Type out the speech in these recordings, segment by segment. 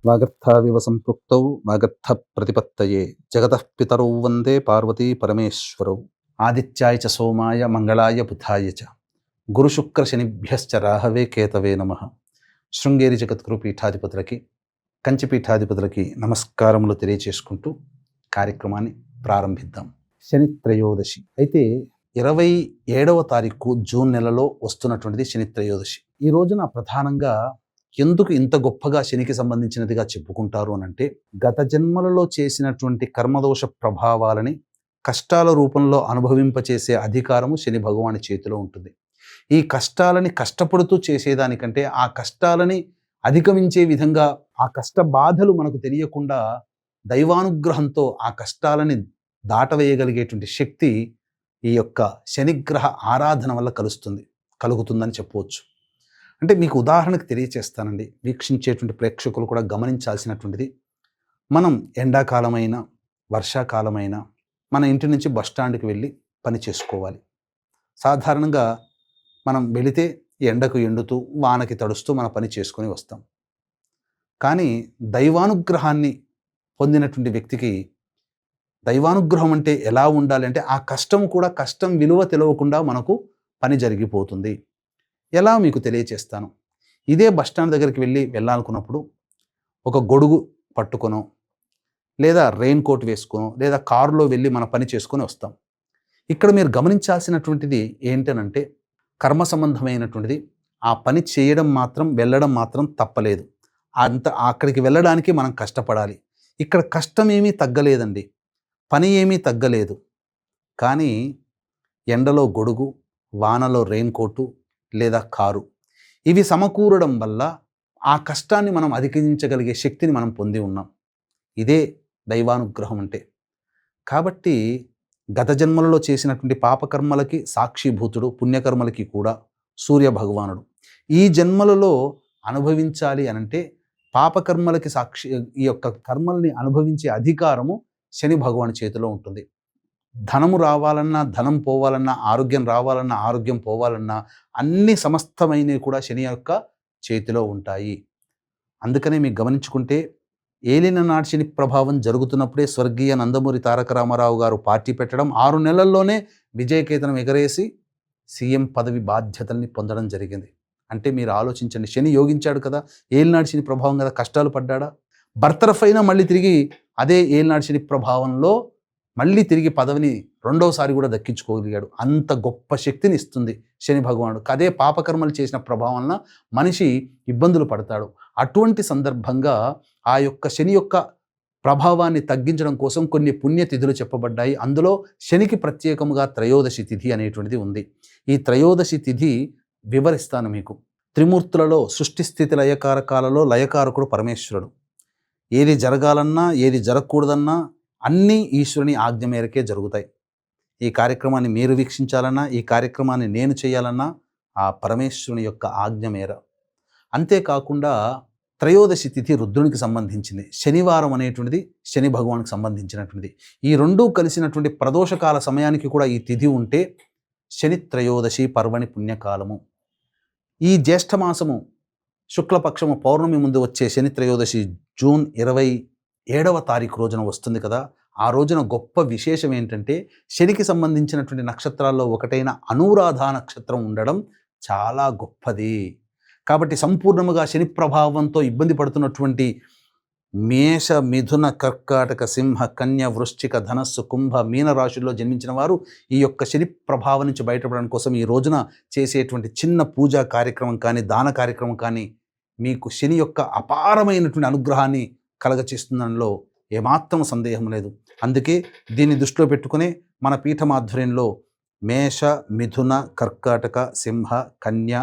వాగర్థావివ సంపృక్తౌ వాగర్థ ప్రతిపత్తయే జగతః పితరౌ వందే పార్వతీ పరమేశ్వరౌ ఆదిత్యాయ చ సోమాయ మంగళాయ బుధాయ చ గురుశుక్ర శనిభ్యశ్చ రాహవే కేతవే నమః. శృంగేరి జగద్గురు పీఠాధిపతులకి కంచి పీఠాధిపతులకి నమస్కారములు తెలియచేసుకుంటూ కార్యక్రమాన్ని ప్రారంభిద్దాం. శని త్రయోదశి అయితే 27వ తారీఖు జూన్ నెలలో వస్తున్నటువంటిది శని త్రయోదశి. ఈ రోజున ప్రధానంగా ఎందుకు ఇంత గొప్పగా శనికి సంబంధించినదిగా చెప్పుకుంటారు అనంటే, గత జన్మలలో చేసినటువంటి కర్మదోష ప్రభావాలని కష్టాల రూపంలో అనుభవింపచేసే అధికారము శని భగవాని చేతిలో ఉంటుంది. ఈ కష్టాలని కష్టపడుతూ చేసేదానికంటే ఆ కష్టాలని అధిగమించే విధంగా ఆ కష్ట బాధలు మనకు తెలియకుండా దైవానుగ్రహంతో ఆ కష్టాలని దాటవేయగలిగేటువంటి శక్తి ఈ యొక్క శనిగ్రహ ఆరాధన వల్ల కలుగుతుందని చెప్పవచ్చు. అంటే మీకు ఉదాహరణకు తెలియచేస్తానండి, వీక్షించేటువంటి ప్రేక్షకులు కూడా గమనించాల్సినటువంటిది. మనం ఎండాకాలమైనా వర్షాకాలమైనా మన ఇంటి నుంచి బస్టాండ్కి వెళ్ళి పని చేసుకోవాలి. సాధారణంగా మనం వెళితే ఎండకు ఎండుతూ వానకి తడుస్తూ మన పని చేసుకొని వస్తాం. కానీ దైవానుగ్రహాన్ని పొందినటువంటి వ్యక్తికి దైవానుగ్రహం అంటే ఎలా ఉండాలి అంటే, ఆ కష్టం కూడా కష్టం విలువ తెలియకుండా మనకు పని జరిగిపోతుంది. ఎలా మీకు తెలియచేస్తాను. ఇదే బస్టాండ్ దగ్గరికి వెళ్ళాలనుకున్నప్పుడు ఒక గొడుగు పట్టుకొనో లేదా రెయిన్ కోట్ వేసుకొనో లేదా కారులో వెళ్ళి మన పని చేసుకొని వస్తాం. ఇక్కడ మీరు గమనించాల్సినటువంటిది ఏంటనంటే, కర్మ సంబంధమైనటువంటిది ఆ పని చేయడం మాత్రం వెళ్ళడం మాత్రం తప్పలేదు. అక్కడికి వెళ్ళడానికి మనం కష్టపడాలి. ఇక్కడ కష్టం ఏమీ తగ్గలేదండి, పని ఏమీ తగ్గలేదు. కానీ ఎండలో గొడుగు, వానలో రెయిన్ కోటు లేదా కారు, ఇవి సమకూరడం వల్ల ఆ కష్టాన్ని మనం అధిగమించగలిగే శక్తిని మనం పొంది ఉన్నాం. ఇదే దైవానుగ్రహం అంటే. కాబట్టి గత జన్మలలో చేసినటువంటి పాపకర్మలకి సాక్షిభూతుడు, పుణ్యకర్మలకి కూడా సూర్య భగవానుడు. ఈ జన్మలలో అనుభవించాలి అనంటే పాపకర్మలకి ఈ యొక్క కర్మల్ని అనుభవించే అధికారము శని భగవాని చేతిలో ఉంటుంది. ధనము రావాలన్నా ధనం పోవాలన్నా, ఆరోగ్యం రావాలన్నా ఆరోగ్యం పోవాలన్నా అన్ని సమస్తమైనవి కూడా శని యొక్క చేతిలో ఉంటాయి. అందుకనే మీకు గమనించుకుంటే, ఏలిన నాటి శని ప్రభావం జరుగుతున్నప్పుడే స్వర్గీయ నందమూరి తారక రామారావు గారు పార్టీ పెట్టడం, 6 నెలల్లోనే విజయకేతనం ఎగరేసి సీఎం పదవి బాధ్యతల్ని పొందడం జరిగింది. అంటే మీరు ఆలోచించండి, శని యోగించాడు కదా, ఏలినాటి శని ప్రభావం కదా, కష్టాలు పడ్డాడా? బర్తరఫ్ అయినా మళ్ళీ తిరిగి అదే ఏలినాటి శని ప్రభావంలో మళ్ళీ తిరిగి పదవిని రెండోసారి కూడా దక్కించుకోగలిగాడు. అంత గొప్ప శక్తిని ఇస్తుంది శని భగవానుడు. అదే పాపకర్మలు చేసిన ప్రభావం వలన మనిషి ఇబ్బందులు పడతాడు. అటువంటి సందర్భంగా ఆ యొక్క శని యొక్క ప్రభావాన్ని తగ్గించడం కోసం కొన్ని పుణ్యతిథులు చెప్పబడ్డాయి. అందులో శనికి ప్రత్యేకముగా త్రయోదశి తిథి అనేటువంటిది ఉంది. ఈ త్రయోదశి తిథి వివరిస్తాను మీకు. త్రిమూర్తులలో సృష్టి స్థితి లయకారకాలలో లయకారకుడు పరమేశ్వరుడు. ఏది జరగాలన్నా ఏది జరగకూడదన్నా అన్నీ ఈశ్వరుని ఆజ్ఞ మేరకే జరుగుతాయి. ఈ కార్యక్రమాన్ని మీరు వీక్షించాలన్నా, ఈ కార్యక్రమాన్ని నేను చేయాలన్నా ఆ పరమేశ్వరుని యొక్క ఆజ్ఞ మేర. అంతేకాకుండా త్రయోదశి తిథి రుద్రునికి సంబంధించింది, శనివారం అనేటువంటిది శని భగవానికి సంబంధించినటువంటిది. ఈ రెండూ కలిసినటువంటి ప్రదోషకాల సమయానికి కూడా ఈ తిథి ఉంటే శని త్రయోదశి పర్వణి పుణ్యకాలము. ఈ జ్యేష్ఠమాసము శుక్లపక్షము పౌర్ణమి ముందు వచ్చే శని త్రయోదశి జూన్ 27వ తారీఖు రోజున వస్తుంది కదా. ఆ రోజున గొప్ప విశేషం ఏంటంటే, శనికి సంబంధించినటువంటి నక్షత్రాల్లో ఒకటైన అనురాధ నక్షత్రం ఉండడం చాలా గొప్పది. కాబట్టి సంపూర్ణముగా శని ప్రభావంతో ఇబ్బంది పడుతున్నటువంటి మేష, మిథున, కర్కాటక, సింహ, కన్య, వృశ్చిక, ధనస్సు, కుంభ, మీన రాశుల్లో జన్మించిన వారు ఈ యొక్క శని ప్రభావం నుంచి బయటపడడం కోసం ఈ రోజున చేసేటువంటి చిన్న పూజా కార్యక్రమం కానీ, దాన కార్యక్రమం కానీ మీకు శని యొక్క అపారమైనటువంటి అనుగ్రహాన్ని కలగచేస్తుందనలో ఏమాత్రం సందేహం లేదు. అందుకే దీన్ని దృష్టిలో పెట్టుకునే మన పీఠమాధ్వర్యంలో మేష, మిథున, కర్కాటక, సింహ, కన్య,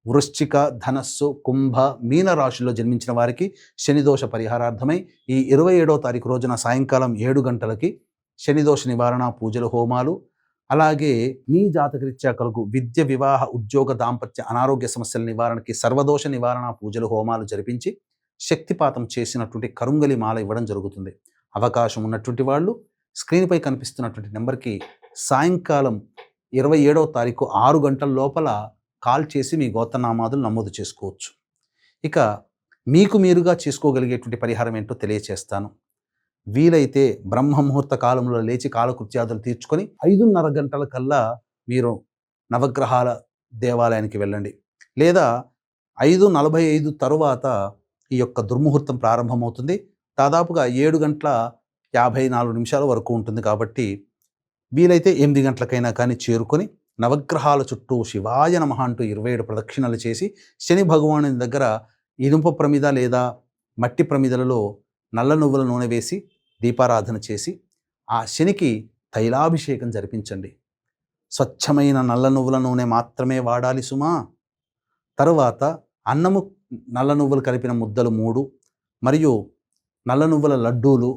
వృశ్చిక, ధనస్సు, కుంభ, మీన రాశుల్లో జన్మించిన వారికి శనిదోష పరిహారార్థమై ఈ 27వ తారీఖు రోజున సాయంకాలం 7 గంటలకి శనిదోష నివారణ పూజలు, హోమాలు, అలాగే మీ జాతకరీత్యా కలుగు విద్య, వివాహ, ఉద్యోగ, దాంపత్య, అనారోగ్య సమస్యల నివారణకి సర్వదోష నివారణ పూజలు, హోమాలు జరిపించి శక్తిపాతం చేసినటువంటి కరుంగలి మాల ఇవ్వడం జరుగుతుంది. అవకాశం ఉన్నటువంటి వాళ్ళు స్క్రీన్పై కనిపిస్తున్నటువంటి నెంబర్కి సాయంకాలం 27వ తారీఖు 6 గంటల లోపల కాల్ చేసి మీ గోత్రనామాదులు నమోదు చేసుకోవచ్చు. ఇక మీకు మీరుగా చేసుకోగలిగేటువంటి పరిహారం ఏంటో తెలియచేస్తాను. వీలైతే బ్రహ్మముహూర్త కాలంలో లేచి కాలకృత్యాదులు తీర్చుకొని 5:30 గంటల కల్లా మీరు నవగ్రహాల దేవాలయానికి వెళ్ళండి. లేదా 5:45 తరువాత ఈ యొక్క దుర్ముహూర్తం ప్రారంభమవుతుంది. దాదాపుగా 7:54 వరకు ఉంటుంది కాబట్టి వీలైతే 8 గంటలకైనా కానీ చేరుకొని నవగ్రహాల చుట్టూ శివాయ నమః అంటూ 27 ప్రదక్షిణలు చేసి శని భగవానుని దగ్గర ఇనుప ప్రమిద లేదా మట్టి ప్రమిదలలో నల్ల నువ్వుల నూనె వేసి దీపారాధన చేసి ఆ శనికి తైలాభిషేకం జరిపించండి. స్వచ్ఛమైన నల్ల నువ్వుల నూనె మాత్రమే వాడాలి సుమా. తరువాత అన్నము నల్ల నువ్వులు కలిపిన ముద్దలు 3 మరియు నల్ల నువ్వుల లడ్డూలు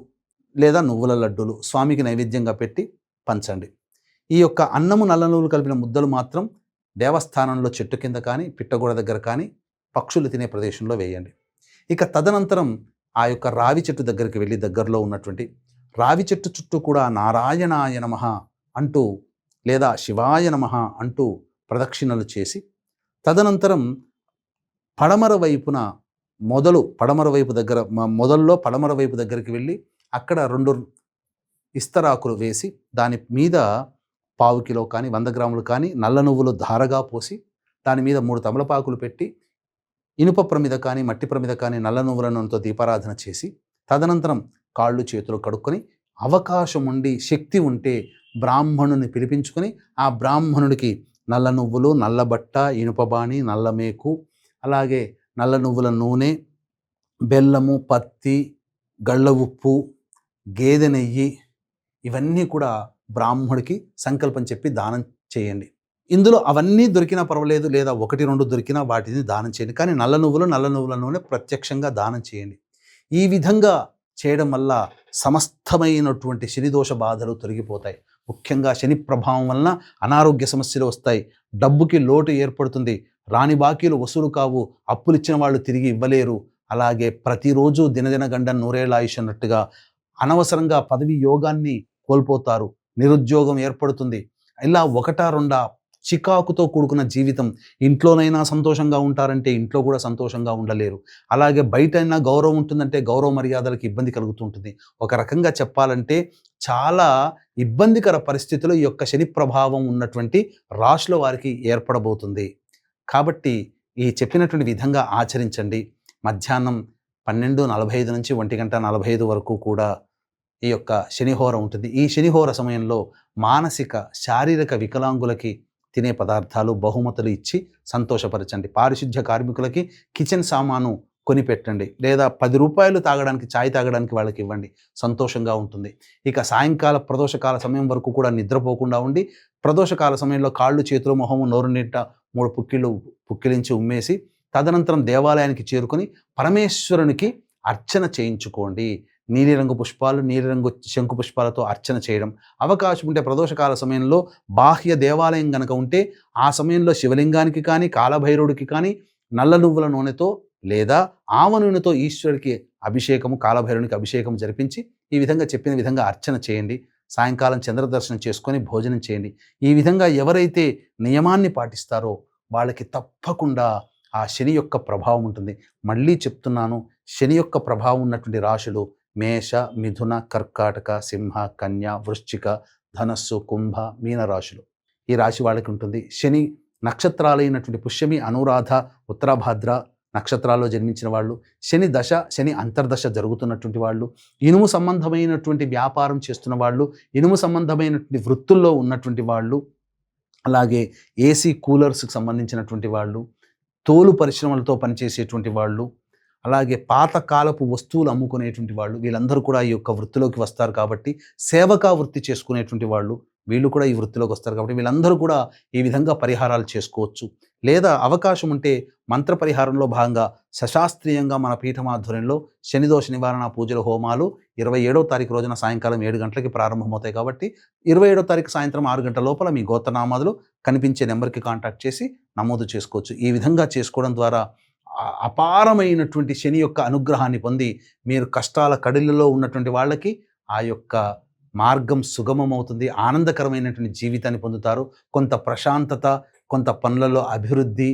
లేదా నువ్వుల లడ్డూలు స్వామికి నైవేద్యంగా పెట్టి పంచండి. ఈ యొక్క అన్నము నల్ల నువ్వులు కలిపిన ముద్దలు మాత్రం దేవస్థానంలో చెట్టు కింద కానీ పిట్టగోడ దగ్గర కానీ పక్షులు తినే ప్రదేశంలో వేయండి. ఇక తదనంతరం ఆ యొక్క రావి చెట్టు దగ్గరికి వెళ్ళి దగ్గరలో ఉన్నటువంటి రావి చెట్టు చుట్టూ కూడా నారాయణాయ నమః అంటూ లేదా శివాయ నమః అంటూ ప్రదక్షిణలు చేసి తదనంతరం పడమర వైపున మొదల్లో పడమర వైపు దగ్గరికి వెళ్ళి అక్కడ 2 ఇస్తరాకులు వేసి దాని మీద 1/4 కిలో కానీ 100 గ్రాములు కానీ నల్ల నువ్వులు ధారగా పోసి దాని మీద 3 తమలపాకులు పెట్టి ఇనుప ప్రమిద కానీ మట్టి ప్రమిద కానీ నల్ల నువ్వుల నూనెతో దీపారాధన చేసి తదనంతరం కాళ్ళు చేతులు కడుక్కొని అవకాశం ఉండి శక్తి ఉంటే బ్రాహ్మణుని పిలిపించుకొని ఆ బ్రాహ్మణుడికి నల్ల నువ్వులు, నల్ల బట్ట, ఇనుప బాణి, నల్ల మేకు, అలాగే నల్ల నువ్వుల నూనె, బెల్లము, పత్తి, గళ్ళ ఉప్పు, గేదె నెయ్యి ఇవన్నీ కూడా బ్రాహ్మణుడికి సంకల్పం చెప్పి దానం చేయండి. ఇందులో అవన్నీ దొరికినా పర్వాలేదు, లేదా 1-2 దొరికినా వాటిని దానం చేయండి. కానీ నల్ల నువ్వుల నూనె ప్రత్యక్షంగా దానం చేయండి. ఈ విధంగా చేయడం వల్ల సమస్తమైనటువంటి శనిదోష బాధలు తొలగిపోతాయి. ముఖ్యంగా శని ప్రభావం వలన అనారోగ్య సమస్యలు వస్తాయి, డబ్బుకి లోటు ఏర్పడుతుంది, రాని బాకీలు వసూలు కావు, అప్పులిచ్చిన వాళ్ళు తిరిగి ఇవ్వలేరు. అలాగే ప్రతిరోజు దినదిన గండం నూరేళ్ల ఆయుష్ అన్నట్టుగా అనవసరంగా పదవి యోగాన్ని కోల్పోతారు, నిరుద్యోగం ఏర్పడుతుంది. ఇలా 1-2 చికాకుతో కూడుకున్న జీవితం. ఇంట్లోనైనా సంతోషంగా ఉంటారంటే ఇంట్లో కూడా సంతోషంగా ఉండలేరు. అలాగే బయటైనా గౌరవం ఉంటుందంటే గౌరవ మర్యాదలకు ఇబ్బంది కలుగుతుంటుంది. ఒక రకంగా చెప్పాలంటే చాలా ఇబ్బందికర పరిస్థితులు ఈ యొక్క శని ప్రభావం ఉన్నటువంటి రాశుల వారికి ఏర్పడబోతుంది. కాబట్టి ఈ చెప్పినటువంటి విధంగా ఆచరించండి. మధ్యాహ్నం 12:45 నుంచి 1:45 వరకు కూడా ఈ యొక్క శనిహోర ఉంటుంది. ఈ శనిహోర సమయంలో మానసిక శారీరక వికలాంగులకి తినే పదార్థాలు బహుమతులు ఇచ్చి సంతోషపరచండి. పారిశుద్ధ్య కార్మికులకి కిచెన్ సామాను కొనిపెట్టండి, లేదా 10 రూపాయలు తాగడానికి ఛాయ్ తాగడానికి వాళ్ళకి ఇవ్వండి, సంతోషంగా ఉంటుంది. ఇక సాయంకాల ప్రదోషకాల సమయం వరకు కూడా నిద్రపోకుండా ఉండి ప్రదోషకాల సమయంలో కాళ్ళు చేతులు మొహము నోరు నింట 3 పుక్కిళ్ళు పుక్కిలించి ఉమ్మేసి తదనంతరం దేవాలయానికి చేరుకొని పరమేశ్వరునికి అర్చన చేయించుకోండి. నీలిరంగు పుష్పాలు, నీలిరంగు శంకు పుష్పాలతో అర్చన చేయడం. అవకాశం ఉంటే ప్రదోషకాల సమయంలో బాహ్య దేవాలయం కనుక ఉంటే ఆ సమయంలో శివలింగానికి కానీ కాలభైరవుడికి కానీ నల్ల నువ్వుల నూనెతో లేదా ఆవ నూనెతో ఈశ్వరుడికి అభిషేకము, కాలభైరవునికి అభిషేకం జరిపించి ఈ విధంగా చెప్పిన విధంగా అర్చన చేయండి. సాయంకాలం చంద్రదర్శనం చేసుకొని భోజనం చేయండి. ఈ విధంగా ఎవరైతే నియమాన్ని పాటిస్తారో వాళ్ళకి తప్పకుండా ఆ శని యొక్క ప్రభావం ఉంటుంది. మళ్ళీ చెప్తున్నాను, శని యొక్క ప్రభావం ఉన్నటువంటి రాశులు మేష, మిథున, కర్కాటక, సింహ, కన్య, వృశ్చిక, ధనస్సు, కుంభ, మీన రాశులు. ఈ రాశి వాళ్ళకి ఉంటుంది. శని నక్షత్రాలైనటువంటి పుష్యమి, అనురాధ, ఉత్తరాభాద్ర నక్షత్రాల్లో జన్మించిన వాళ్ళు, శని దశ, శని అంతర్దశ జరుగుతున్నటువంటి వాళ్ళు, ఇనుము సంబంధమైనటువంటి వ్యాపారం చేస్తున్న వాళ్ళు, ఇనుము సంబంధమైనటువంటి వృత్తుల్లో ఉన్నటువంటి వాళ్ళు, అలాగే ఏసీ కూలర్స్కి సంబంధించినటువంటి వాళ్ళు, తోలు పరిశ్రమలతో పనిచేసేటువంటి వాళ్ళు, అలాగే పాతకాలపు వస్తువులు అమ్ముకునేటువంటి వాళ్ళు, వీళ్ళందరూ కూడా ఈ యొక్క వృత్తిలోకి వస్తారు. కాబట్టి సేవకా వృత్తి చేసుకునేటువంటి వాళ్ళు వీళ్ళు కూడా ఈ వృత్తిలోకి వస్తారు. కాబట్టి వీళ్ళందరూ కూడా ఈ విధంగా పరిహారాలు చేసుకోవచ్చు. లేదా అవకాశం ఉంటే మంత్ర పరిహారంలో భాగంగా సశాస్త్రీయంగా మన పీఠమాధ్వర్యంలో శనిదోష నివారణ పూజల హోమాలు 27వ తారీఖు రోజున సాయంకాలం 7 గంటలకి ప్రారంభమవుతాయి. కాబట్టి 27వ తారీఖు సాయంత్రం 6 గంటల లోపల మీ గోత్రనామాదులు కనిపించే నెంబర్కి కాంటాక్ట్ చేసి నమోదు చేసుకోవచ్చు. ఈ విధంగా చేసుకోవడం ద్వారా అపారమైనటువంటి శని యొక్క అనుగ్రహాన్ని పొంది మీరు కష్టాల కడిలలో ఉన్నటువంటి వాళ్ళకి ఆ యొక్క మార్గం సుగమమవుతుంది. ఆనందకరమైనటువంటి జీవితాన్ని పొందుతారు. కొంత ప్రశాంతత, కొంత పనులలో అభివృద్ధి,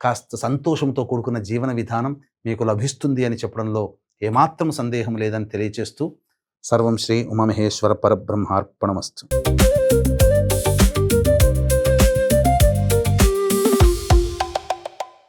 కాస్త సంతోషంతో కూడుకున్న జీవన విధానం మీకు లభిస్తుంది అని చెప్పడంలో ఏమాత్రం సందేహం లేదని తెలియచేస్తూ సర్వం శ్రీ ఉమామహేశ్వర పరబ్రహ్మార్పణమస్తు.